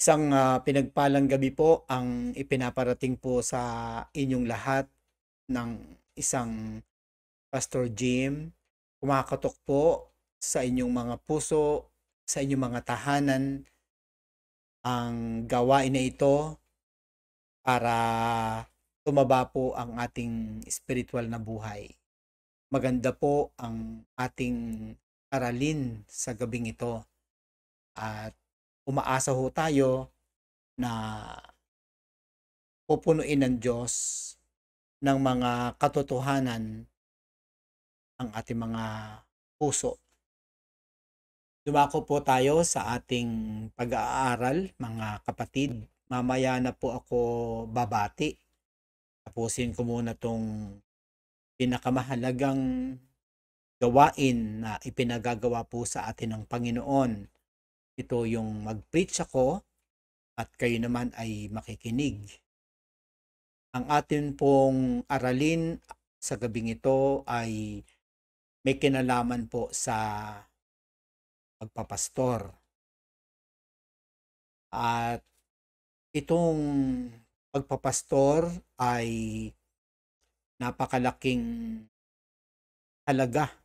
Pinagpalang gabi po ang ipinaparating po sa inyong lahat ng isang Pastor Jim. Kumakatok po sa inyong mga puso, sa inyong mga tahanan ang gawain na ito para tumaba po ang ating spiritual na buhay. Maganda po ang ating aralin sa gabing ito at umaasa ho tayo na pupunuin ng Diyos ng mga katotohanan ang ating mga puso. Dumako po tayo sa ating pag-aaral, mga kapatid. Mamaya na po ako babati. Tapusin ko muna tong pinakamahalagang gawain na ipinagagawa po sa atin ng Panginoon. Ito yung mag-preach ako at kayo naman ay makikinig. Ang atin pong aralin sa gabing ito ay may kinalaman po sa pagpapastor. At itong pagpapastor ay napakalaking halaga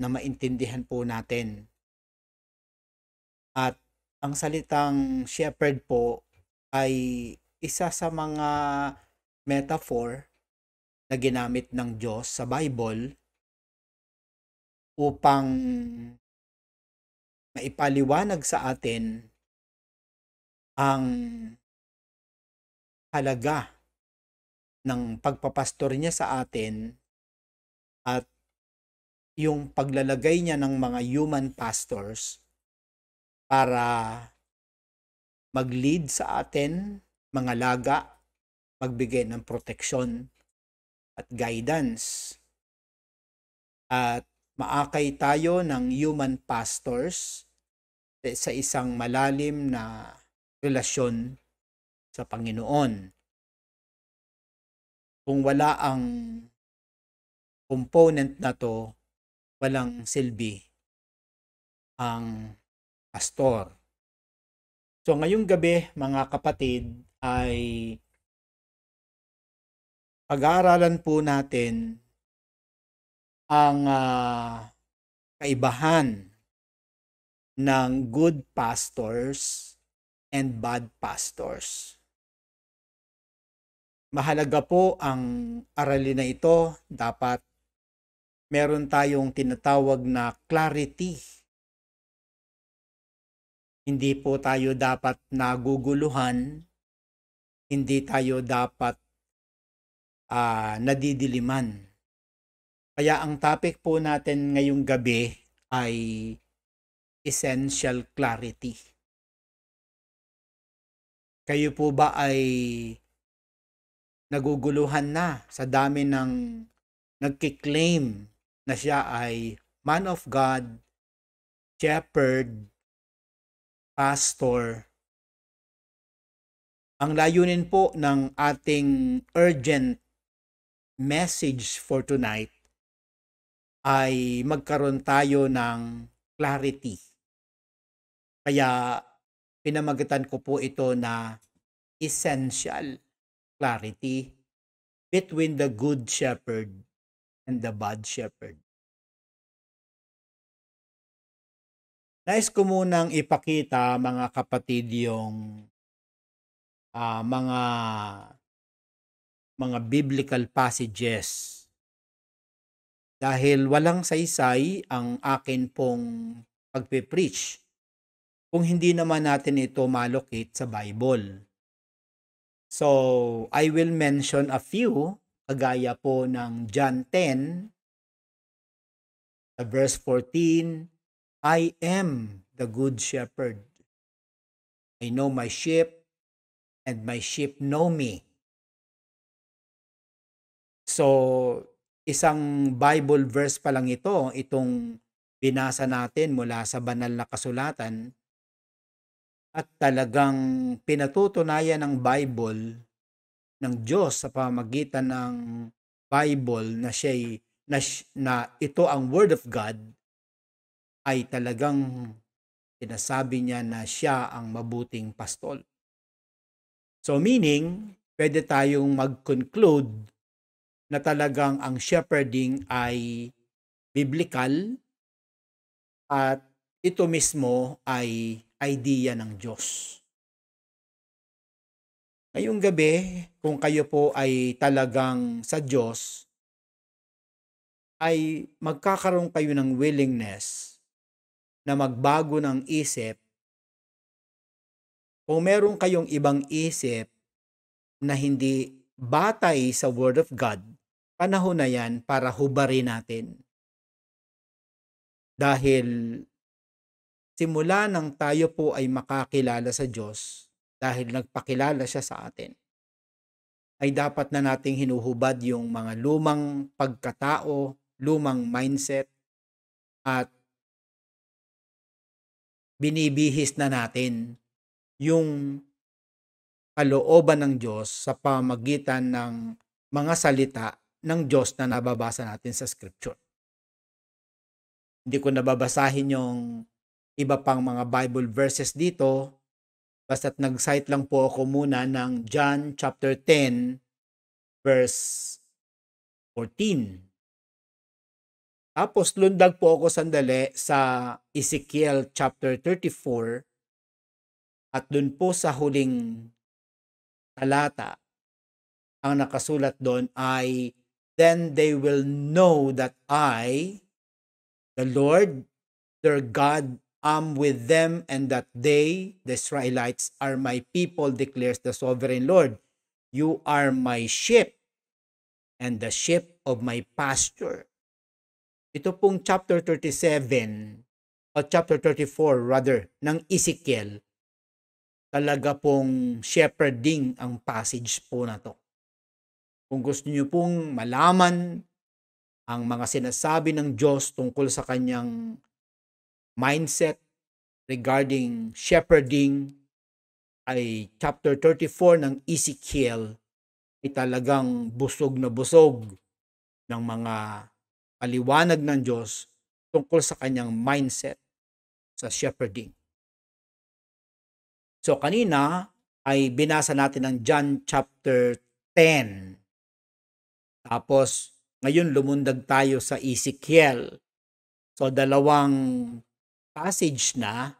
na maintindihan po natin. At ang salitang shepherd po ay isa sa mga metaphor na ginamit ng Diyos sa Bible upang maipaliwanag sa atin ang halaga ng pagpapastor niya sa atin at yung paglalagay niya ng mga human pastors para mag-lead sa atin, mga laga, magbigay ng proteksyon at guidance. At maakay tayo ng human pastors sa isang malalim na relasyon sa Panginoon. Kung wala ang component na to, walang silbi ang pastor. So ngayong gabi mga kapatid ay pag-aaralan po natin ang kaibahan ng good pastors and bad pastors. Mahalaga po ang aralin na ito. Dapat meron tayong tinatawag na clarity. Hindi po tayo dapat naguguluhan. Hindi tayo dapat nadidiliman. Kaya ang topic po natin ngayong gabi ay essential clarity. Kayo po ba ay naguguluhan na sa dami ng nagkiklaim na siya ay man of God, shepherd, pastor? Ang layunin po ng ating urgent message for tonight ay magkaroon tayo ng clarity. Kaya pinamagatan ko po ito na essential clarity between the good shepherd and the bad shepherd. Nais ko munang ipakita mga kapatid yung mga biblical passages. Dahil walang saysay ang akin pong pagpe-preach kung hindi naman natin ito malocate sa Bible. So, I will mention a few, kagaya po ng John 10, verse 14, I am the good shepherd. I know my sheep, and my sheep know me. So, isang Bible verse pa lang itong binasa natin mula sa banal na kasulatan, at talagang pinatutunayan ng Bible ng Diyos sa pamamagitan ng Bible na ito ang Word of God ay talagang Sinasabi niya na siya ang mabuting pastol. So meaning, pwede tayong mag-conclude na talagang ang shepherding ay biblical at ito mismo ay idea ng Diyos. Ngayong gabi, kung kayo po ay talagang sa Diyos, ay magkakaroon kayo ng willingness na magbago ng isip. Kung meron kayong ibang isip na hindi batay sa Word of God, panahon na yan para hubarin natin. Dahil simula nang tayo po ay makakilala sa Diyos, dahil nagpakilala siya sa atin, ay dapat na nating hinuhubad yung mga lumang pagkatao, lumang mindset, at binibihis na natin yung kalooban ng Diyos sa pamagitan ng mga salita ng Diyos na nababasa natin sa Scripture. Hindi ko nababasahin yung iba pang mga Bible verses dito, basta't nag-cite lang po ako muna ng John chapter 10, verse 14. Tapos lundag po ako sandali sa Ezekiel chapter 34 at dun po sa huling talata, ang nakasulat doon ay, "Then they will know that I, the Lord, their God, am with them, and that they, the Israelites, are my people, declares the sovereign Lord. You are my sheep, and the sheep of my pasture." Ito pong chapter 37, o chapter 34 rather, ng Ezekiel, talaga pong shepherding ang passage po na to. Kung gusto niyo pong malaman ang mga sinasabi ng Diyos tungkol sa kanyang mindset regarding shepherding, ay chapter 34 ng Ezekiel ay talagang busog na busog ng mga paliwanag ng Diyos tungkol sa kanyang mindset sa shepherding. So kanina ay binasa natin ang John chapter 10. Tapos ngayon lumundag tayo sa Ezekiel. So dalawang passage na,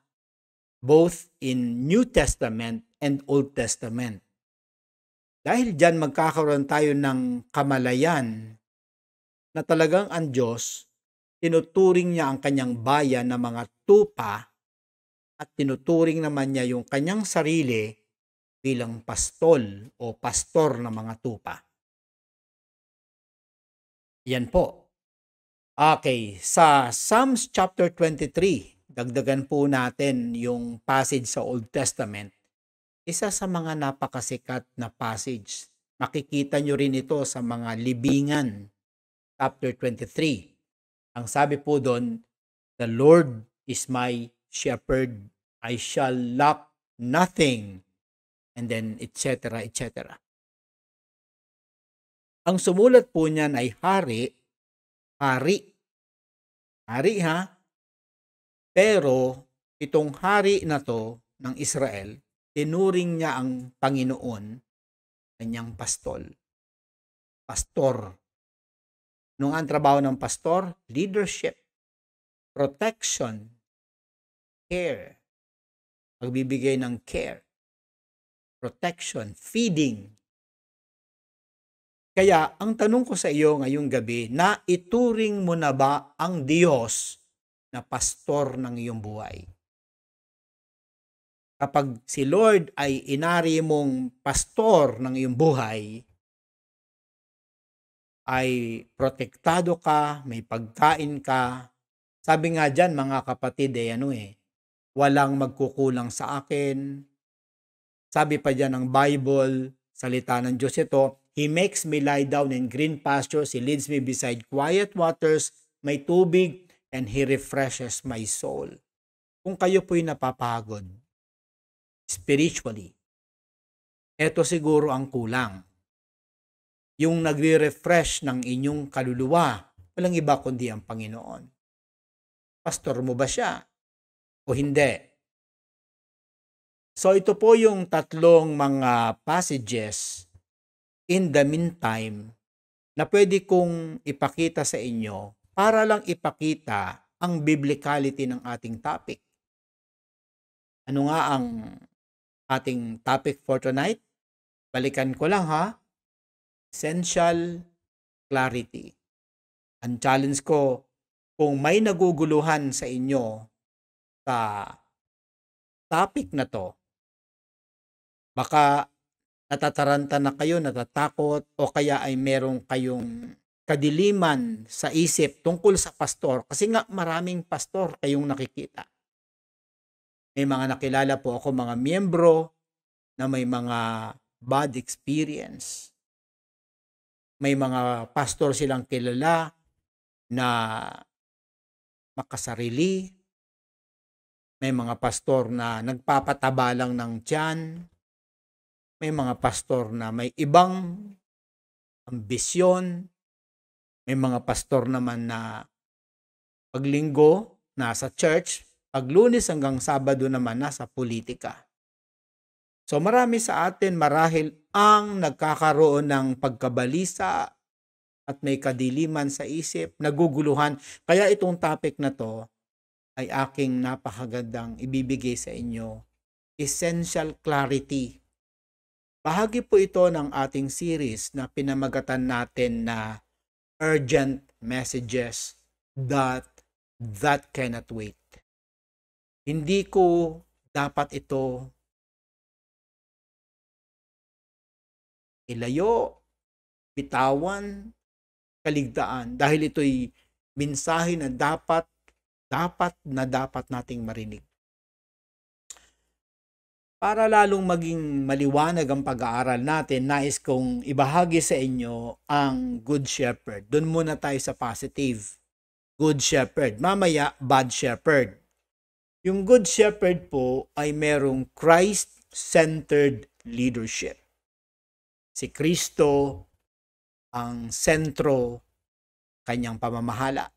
both in New Testament and Old Testament. Dahil dyan magkakaroon tayo ng kamalayan na talagang ang Diyos, tinuturing niya ang kanyang bayan na mga tupa at tinuturing naman niya yung kanyang sarili bilang pastol o pastor ng mga tupa. Yan po. Okay, sa Psalms chapter 23, dagdagan po natin yung passage sa Old Testament. Isa sa mga napakasikat na passage. Makikita nyo rin ito sa mga libingan, chapter 23. Ang sabi po doon, "The Lord is my shepherd, I shall lack nothing." And then, etc., etc. Ang sumulat po niyan ay hari ha. Pero itong hari na to ng Israel, tinuring niya ang Panginoon, kanyang pastor. Nung ang trabaho ng pastor, leadership, protection, care, pagbibigay ng care, protection, feeding. Kaya ang tanong ko sa iyo ngayong gabi, naituring mo na ba ang Diyos na pastor ng iyong buhay? Kapag si Lord ay inari mong pastor ng iyong buhay, ay protektado ka, may pagkain ka. Sabi nga dyan mga kapatid, walang magkukulang sa akin. Sabi pa dyan ng Bible, salita ng Diyos ito, "He makes me lie down in green pastures, He leads me beside quiet waters, may tubig, and He refreshes my soul." Kung kayo po'y napapagod spiritually, eto siguro ang kulang. Yung nagre-refresh ng inyong kaluluwa, walang iba kundi ang Panginoon. Pastor mo ba siya? o hindi. So ito po yung tatlong mga passages in the meantime na pwede kong ipakita sa inyo para lang ipakita ang biblicality ng ating topic. Ano nga ang ating topic for tonight? Balikan ko lang ha. Essential clarity. Ang challenge ko, kung may naguguluhan sa inyo sa topic na to, baka natataranta na kayo, natatakot, o kaya ay meron kayong kadiliman sa isip tungkol sa pastor. Kasi nga maraming pastor kayong nakikita. May mga nakilala po ako, mga miyembro na may mga bad experience. May mga pastor silang kilala na makasarili. May mga pastor na nagpapataba lang ng tiyan. May mga pastor na may ibang ambisyon. May mga pastor naman na paglinggo nasa church, pag Lunes hanggang Sabado naman nasa politika. So marami sa atin marahil ang nagkakaroon ng pagkabalisa at may kadiliman sa isip, naguguluhan. Kaya itong topic na to ay aking napakagandang ibibigay sa inyo. Essential clarity. Bahagi po ito ng ating series na pinamagatan natin na urgent messages that cannot wait. Hindi ko dapat ito ilayo, bitawan, kaligtaan dahil ito'y mensahe na dapat nating marinig. Para lalong maging maliwanag ang pag-aaral natin, nais kong ibahagi sa inyo ang Good Shepherd. Doon muna tayo sa positive. Good Shepherd. Mamaya, Bad Shepherd. Yung Good Shepherd po ay merong Christ-centered leadership. Si Kristo ang sentro kanyang pamamahala.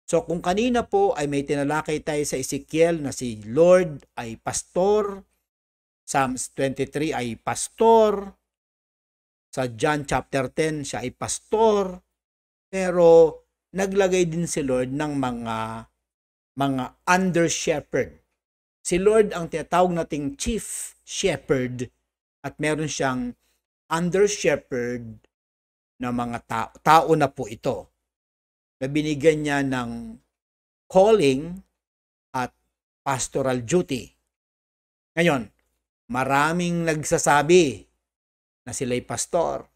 So kung kanina po ay may tinalakay tayo sa Ezekiel na si Lord ay pastor, Psalms 23 ay pastor, sa John chapter 10 siya ay pastor, pero naglagay din si Lord ng mga under shepherd. Si Lord ang tinatawag nating chief shepherd at meron siyang under shepherd na mga tao na po ito na binigyan niya ng calling at pastoral duty. Ngayon, maraming nagsasabi na sila'y pastor.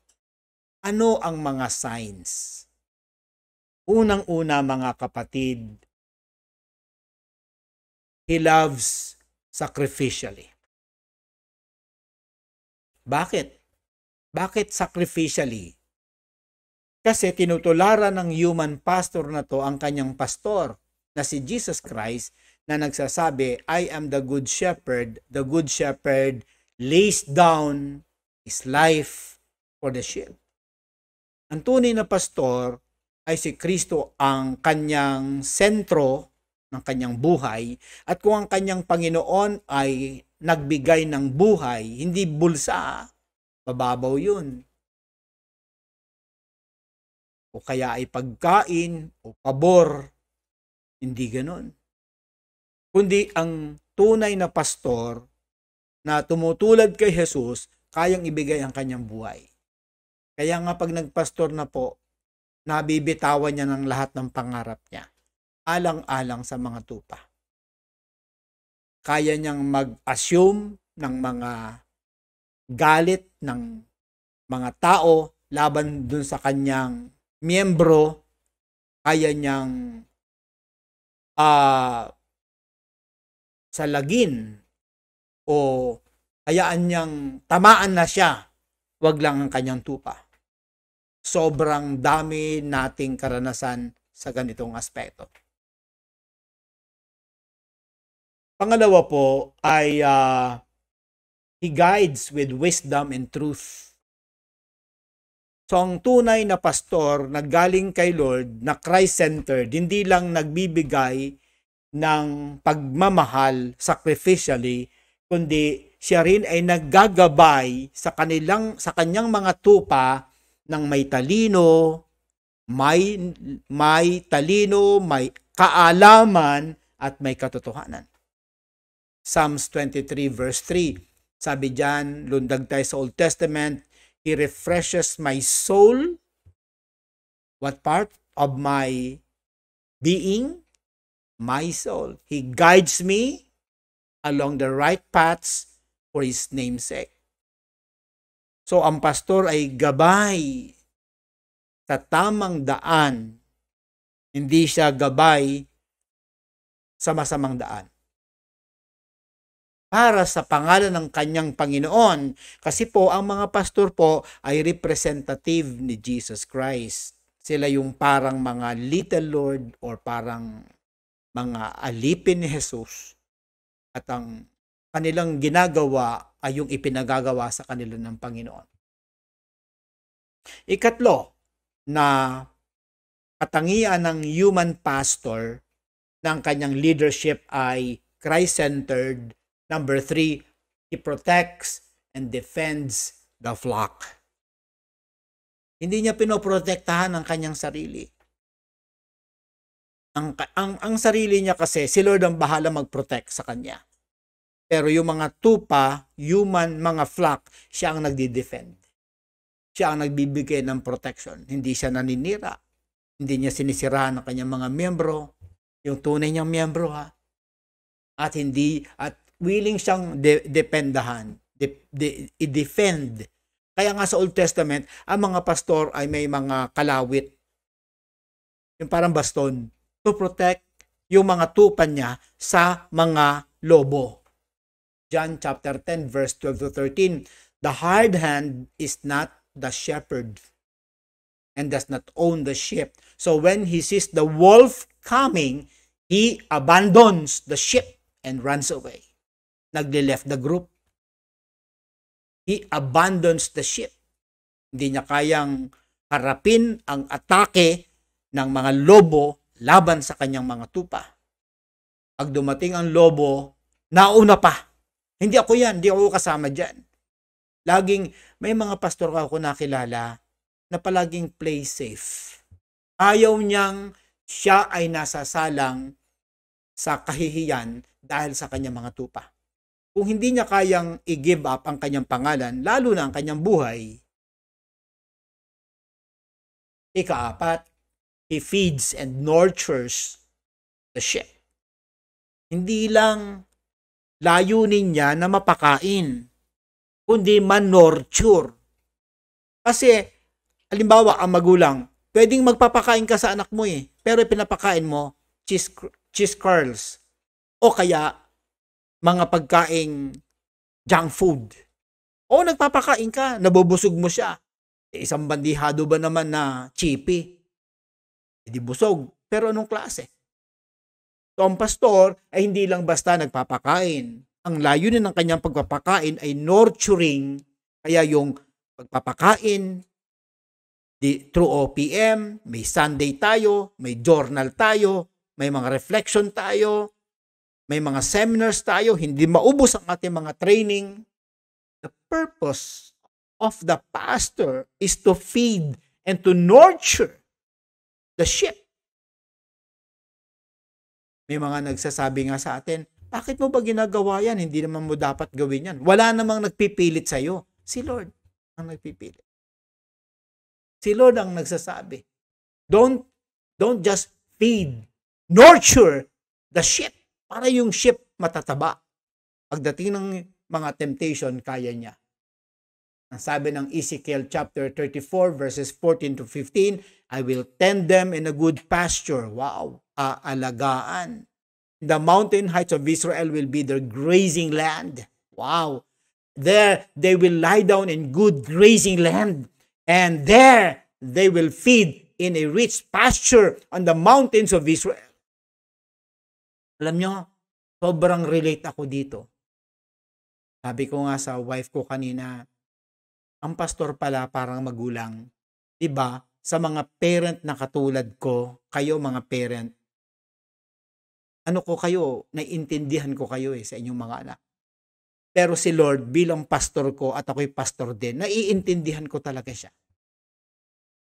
Ano ang mga signs? Unang-una mga kapatid, he loves sacrificially. Bakit? Bakit sacrificially? Kasi tinutularan ng human pastor na to ang kanyang pastor na si Jesus Christ na nagsasabi, I am the good shepherd. The good shepherd lays down his life for the sheep. Ang tunay na pastor ay si Kristo ang kanyang sentro ng kanyang buhay at kung ang kanyang Panginoon ay nagbigay ng buhay, hindi bulsa, bababaw yun. O kaya ay pagkain o pabor, hindi ganon. Kundi ang tunay na pastor na tumutulad kay Jesus, kayang ibigay ang kanyang buhay. Kaya nga pag nagpastor na po, nabibitawan niya ng lahat ng pangarap niya, alang-alang sa mga tupa. Kaya niyang mag-assume ng mga galit ng mga tao laban dun sa kanyang miyembro, kaya niyang salagin o hayaan niyang tamaan na siya, wag lang ang kanyang tupa. Sobrang dami nating karanasan sa ganitong aspeto. Pangalawa po ay he guides with wisdom and truth. So ang tunay na pastor na galing kay Lord na Christ-centered, hindi lang nagbibigay ng pagmamahal sacrificially, kundi siya rin ay naggagabay sa kanyang mga tupa ng may talino, may kaalaman at may katotohanan. Psalms 23 verse 3. Sabi diyan, lundag tayo sa Old Testament, He refreshes my soul. What part of my being? My soul. He guides me along the right paths for His name's sake. So, ang pastor ay gabay sa tamang daan. Hindi siya gabay sa masamang daan. Para sa pangalan ng kanyang Panginoon. Kasi po, ang mga pastor po ay representative ni Jesus Christ. Sila yung parang mga little Lord or parang mga alipin ni Jesus. At ang kanilang ginagawa ay yung ipinagagawa sa kanila ng Panginoon. Ikatlo, na katangian ng human pastor ng kanyang leadership ay Christ-centered. Number 3, he protects and defends the flock. Hindi niya pinoprotektahan ang kanyang sarili. Ang sarili niya kasi, si Lord ang bahala mag-protect sa kanya. Pero yung mga tupa, mga flock, siya ang nagdi-defend. Siya ang nagbibigay ng protection. Hindi siya naninira. Hindi niya sinisirahan ang kanyang mga miyembro, yung tunay niyang miyembro ha. At willing siyang dependahan, i-defend. Kaya nga sa Old Testament, ang mga pastor ay may mga kalawit. Yung parang baston to protect yung mga tupa niya sa mga lobo. John chapter 10 verse 12 to 13. The hired hand is not the shepherd and does not own the sheep. So when he sees the wolf coming, he abandons the sheep and runs away. Nagle-left the group. He abandons the sheep. Hindi niya kayang harapin ang atake ng mga lobo laban sa kanyang mga tupa. Pag dumating ang lobo, nauna pa. Hindi ako yan, hindi ako kasama dyan. Laging, may mga pastor ako nakilala na palaging play safe. Ayaw niyang siya ay nasasalang sa kahihiyan dahil sa kanyang mga tupa. Kung hindi niya kayang i-give up ang kanyang pangalan, lalo na ang kanyang buhay. Ika-4, he feeds and nurtures the sheep. Hindi lang layunin niya na mapakain, kundi man-nurture. Kasi, halimbawa, ang magulang, pwedeng magpapakain ka sa anak mo pero pinapakain mo cheese curls o kaya mga pagkaing junk food. O nagpapakain ka, nabubusog mo siya. Isang bandihado ba naman na chippy? Hindi busog. Pero anong klase? So ang pastor ay hindi lang basta nagpapakain. Ang layunin ng kanyang pagpapakain ay nurturing. Kaya yung pagpapakain, through OPM, may Sunday tayo, may journal tayo, may mga reflection tayo, may mga seminars tayo, hindi maubos ang ating mga training. The purpose of the pastor is to feed and to nurture the sheep. May mga nagsasabi nga sa atin, bakit mo ba ginagawa yan? Hindi naman mo dapat gawin yan. Wala namang nagpipilit sa'yo. Si Lord ang nagpipilit. Si Lord ang nagsasabi. Don't just feed, nurture the sheep. Para yung sheep matataba. Pagdating ng mga temptation, kaya niya. Ang sabi ng Ezekiel chapter 34 verses 14 to 15, I will tend them in a good pasture. Wow, aalagaan. The mountain heights of Israel will be their grazing land. Wow. There they will lie down in good grazing land. And there they will feed in a rich pasture on the mountains of Israel. Alam nyo, sobrang relate ako dito. Sabi ko nga sa wife ko kanina, ang pastor pala parang magulang. Diba? Sa mga parent na katulad ko, kayo mga parent, naiintindihan ko kayo sa inyong mga anak. Pero si Lord bilang pastor ko at ako'y pastor din, naiintindihan ko talaga siya.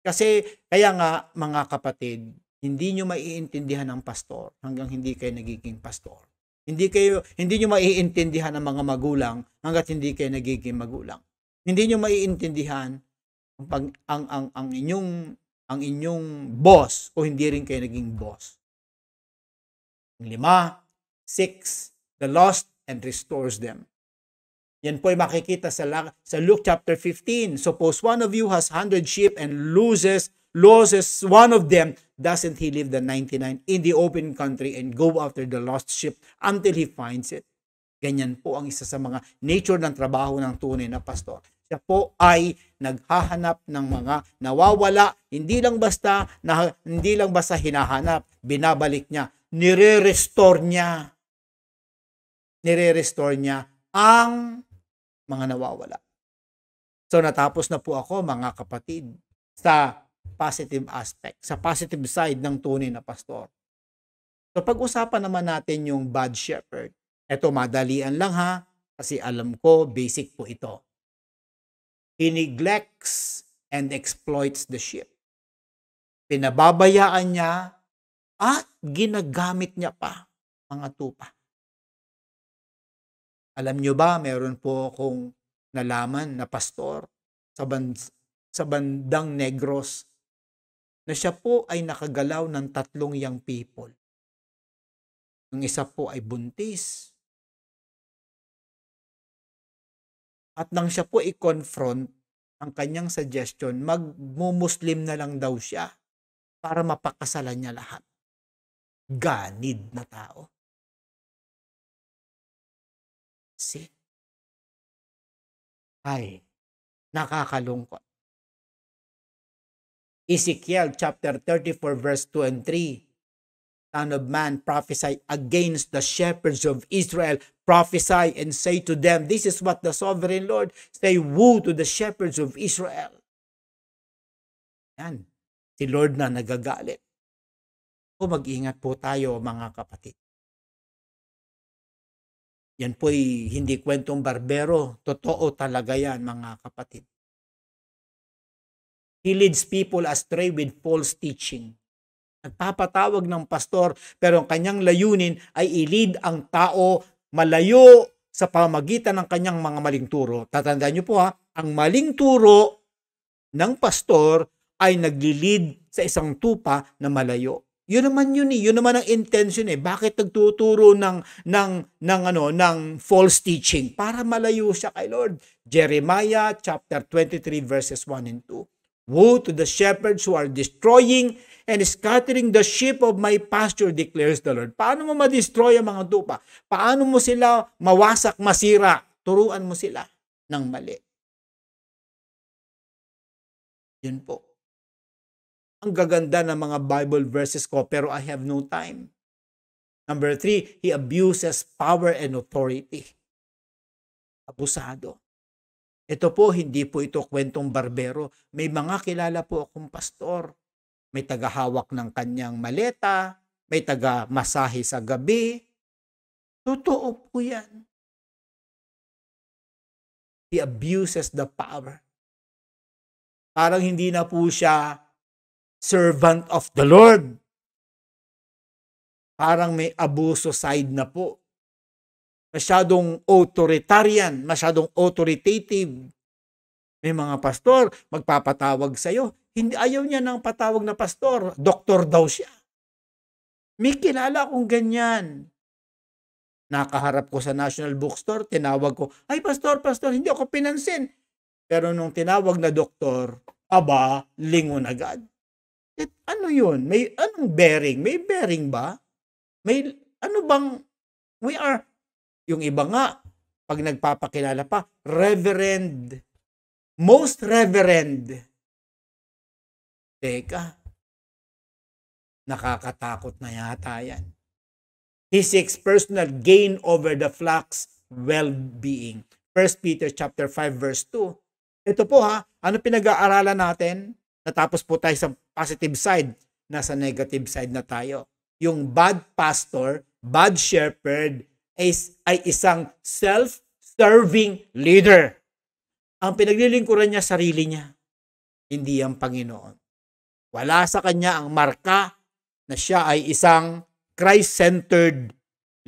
Kasi kaya nga mga kapatid, hindi nyo maiintindihan ang pastor hanggang hindi kayo nagiging pastor. Hindi nyo maiintindihan ang mga magulang hangga't hindi kayo nagiging magulang. Hindi nyo maiintindihan ang inyong boss o hindi rin kayo naging boss. 5, the lost and restores them. Yan po ay makikita sa Luke chapter 15. Suppose one of you has 100 sheep and loses one of them, doesn't he leave the 99 in the open country and go after the lost sheep until he finds it? Ganyan po ang isa sa mga nature ng trabaho ng tunay na pastor. Siya po ay naghahanap ng mga nawawala, hindi lang basta hinahanap, binabalik niya, nire-restore niya ang mga nawawala. So natapos na po ako mga kapatid sa positive aspect, sa positive side ng tunay na pastor. So pag-usapan naman natin yung bad shepherd. Ito madalian lang ha, kasi alam ko basic po ito. He neglects and exploits the sheep. Pinababayaan niya at ginagamit niya pa mga tupa. Alam nyo ba, meron po akong nalaman na pastor sa bandang Negros na siya po ay nakagalaw ng 3 young people. Yung isa po ay buntis. At nang siya po i-confront, ang kanyang suggestion, magmumuslim na lang daw siya para mapakasalan niya lahat. Ganid na tao. See? Ay, nakakalungkot. Ezekiel chapter 34 verse 2 and 3. Son of man, prophesy against the shepherds of Israel. Prophesy and say to them, this is what the sovereign Lord say, woe to the shepherds of Israel. Yan. Si Lord na nagagalit. O mag-ingat po tayo mga kapatid. Yan po'y hindi kwentong barbero. Totoo talaga yan mga kapatid. He leads people astray with false teaching. Nagpapatawag ng pastor pero ang kanyang layunin ay i-lead ang tao malayo sa pamamagitan ng kanyang mga maling turo. Tatandaan niyo po ang maling turo ng pastor ay nagli-lead sa isang tupa na malayo. Yun naman ang intention Bakit nagtuturo ng false teaching? Para malayo siya kay Lord. Jeremiah chapter 23 verses 1 and 2. Woe to the shepherds who are destroying and scattering the sheep of my pasture, declares the Lord. Paano mo ma-destroy ang mga tupa? Paano mo sila mawasak, masira? Turuan mo sila ng mali. Yun po. Ang gaganda ng mga Bible verses ko, pero I have no time. Number 3, he abuses power and authority. Abusado. Ito po, hindi po ito kwentong barbero. May mga kilala po akong pastor. May tagahawak ng kanyang maleta, may taga-masahe sa gabi. Totoo po yan. He abuses the power. Parang hindi na po siya servant of the Lord. Parang may abuso side na po. Masyadong authoritarian, masyadong authoritative. May mga pastor, magpapatawag sa'yo. Hindi, ayaw niya ng patawag na pastor. Doktor daw siya. May kilala akong ganyan. Nakaharap ko sa National Bookstore, tinawag ko, ay pastor, hindi ako pinansin. Pero nung tinawag na doktor, aba, lingon agad. Ano yun? May anong bearing? May bearing ba? May ano bang, yung iba nga, pag nagpapakilala pa, Reverend, Most Reverend. Teka, nakakatakot na yata yan. He seeks personal gain over the flock's well-being. 1 Peter chapter 5 verse 2. Ito po ano pinag-aaralan natin? Natapos po tayo sa positive side, nasa negative side na tayo. Yung bad pastor bad shepherd ay isang self-serving leader. Ang pinaglilingkuran niya sarili niya, hindi ang Panginoon. Wala sa kanya ang marka na siya ay isang Christ-centered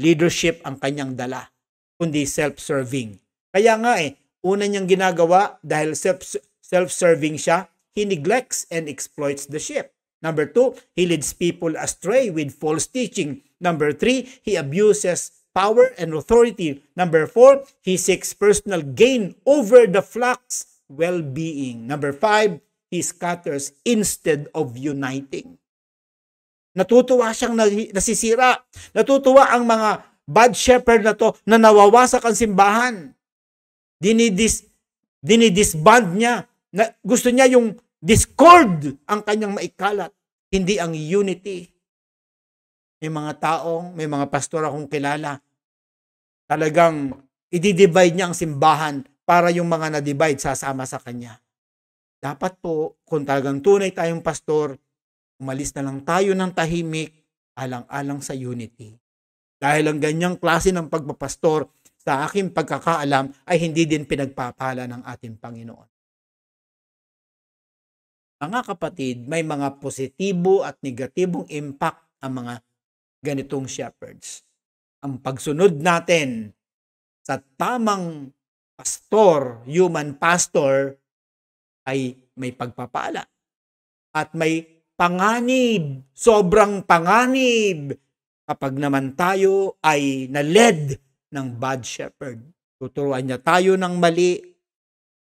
leadership ang kanyang dala, kundi self-serving. Kaya nga una niyang ginagawa dahil self-serving siya, he neglects and exploits the sheep. Number 2, he leads people astray with false teaching. Number 3, he abuses power and authority. Number 4, he seeks personal gain over the flock's well-being. Number 5, he scatters instead of uniting. Natutuwa siyang nasisira. Natutuwa ang mga bad shepherd na to na nawawasak ang simbahan. Dinidisband niya. Gusto niya yung discord ang kanyang maikalat, hindi ang unity. May mga pastor akong kilala, talagang i-divide niya ang simbahan para yung mga na-divide sasama sa kanya. Dapat po, kung talagang tunay tayong pastor, umalis na lang tayo ng tahimik, alang-alang sa unity. Dahil ang ganyang klase ng pagpapastor, sa aking pagkakaalam, ay hindi din pinagpapala ng ating Panginoon. Mga kapatid, may mga positibo at negatibong impact ang mga ganitong shepherds. Ang pagsunod natin sa tamang pastor, human pastor, ay may pagpapala. At may panganib, sobrang panganib, kapag naman tayo ay na-led ng bad shepherd. Tuturuan niya tayo ng mali,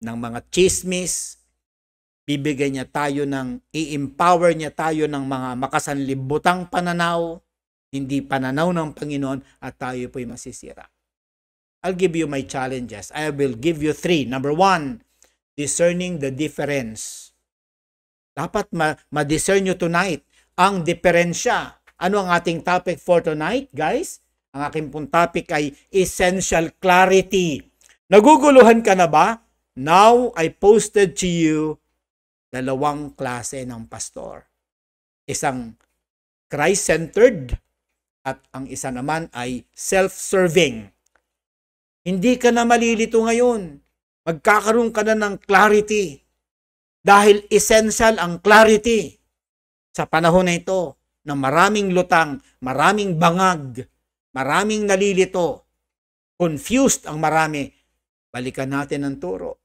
ng mga chismis, bibigyan niya tayo i-empower niya tayo ng mga makasanlibutang pananaw, hindi pananaw ng Panginoon, at tayo po'y masisira. I'll give you my challenges. I will give you 3. Number 1, discerning the difference. Dapat ma-discern nyo tonight ang diferensya. Ano ang ating topic for tonight, guys? Ang aking pong topic ay essential clarity. Naguguluhan ka na ba? Now, I posted to you 2 klase ng pastor. Isang Christ-centered at ang isa naman ay self-serving. Hindi ka na malilito ngayon. Magkakaroon ka na ng clarity. Dahil essential ang clarity sa panahon na ito na maraming lutang, maraming bangag, maraming nalilito, confused ang marami. Balikan natin ang turo.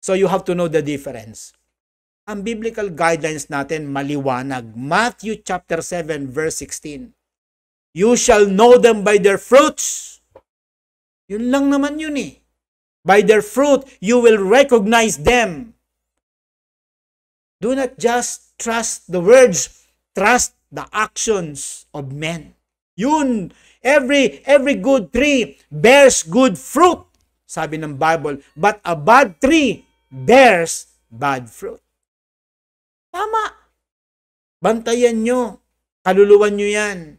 So you have to know the difference. Ang biblical guidelines natin maliwanag. Matthew chapter 7 verse 16. You shall know them by their fruits. Yun lang naman yun By their fruit, you will recognize them. Do not just trust the words, trust the actions of men. Yun, every good tree bears good fruit, sabi ng Bible, but a bad tree bears bad fruit. Tama. Bantayan nyo. Kaluluwan nyo yan.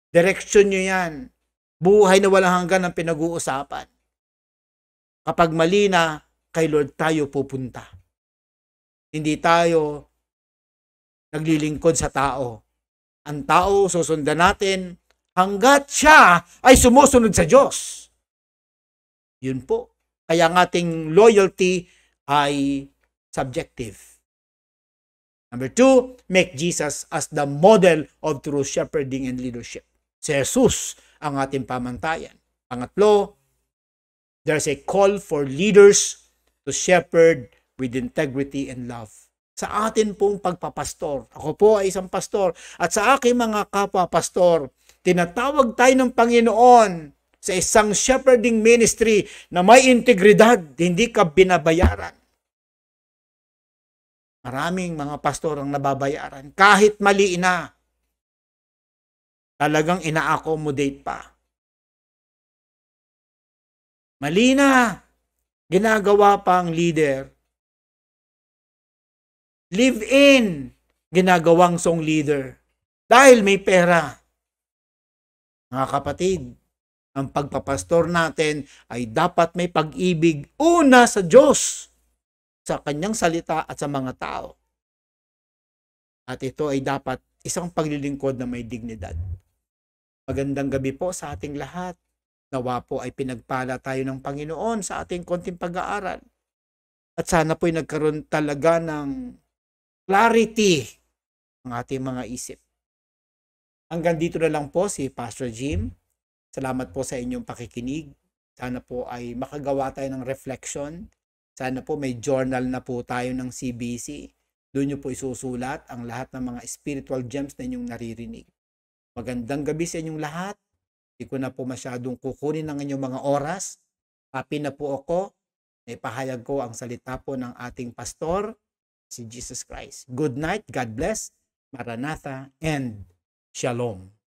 Direksyon nyo yan. Buhay na walang hanggan ang pinag-uusapan. Kapag mali na, kay Lord tayo pupunta. Hindi tayo naglilingkod sa tao. Ang tao susundan natin hanggat siya ay sumusunod sa Diyos. Yun po. Kaya ang ating loyalty ay subjective. Number 2, make Jesus as the model of true shepherding and leadership. Si Jesus ang ating pamantayan. Pangatlo, there's a call for leaders to shepherd with integrity and love. Sa atin pong pagpapastor, ako po ay isang pastor, at sa aking mga kapwa-pastor, tinatawag tayo ng Panginoon sa isang shepherding ministry na may integridad, hindi ka binabayaran. Maraming mga pastor ang nababayaran. Kahit mali na, talagang ina-accommodate pa. Mali na, ginagawa pa ang leader. Live in, ginagawang song leader. Dahil may pera. Mga kapatid, ang pagpapastor natin ay dapat may pag-ibig una sa Diyos, sa kanyang salita at sa mga tao. At ito ay dapat isang paglilingkod na may dignidad. Magandang gabi po sa ating lahat. Nawa po ay pinagpala tayo ng Panginoon sa ating konting pag-aaral. At sana po ay nagkaroon talaga ng clarity ang ating mga isip. Hanggang dito na lang po si Pastor Jim. Salamat po sa inyong pakikinig. Sana po ay makagawa tayo ng reflection. Sana po may journal na po tayo ng CBC. Doon nyo po isusulat ang lahat ng mga spiritual gems na inyong naririnig. Magandang gabi sa inyong lahat. Hindi ko na po masyadong kukunin ng inyong mga oras. Happy na po ako. Naipahayag ko ang salita po ng ating pastor, si Jesus Christ. Good night, God bless, Maranatha, and Shalom.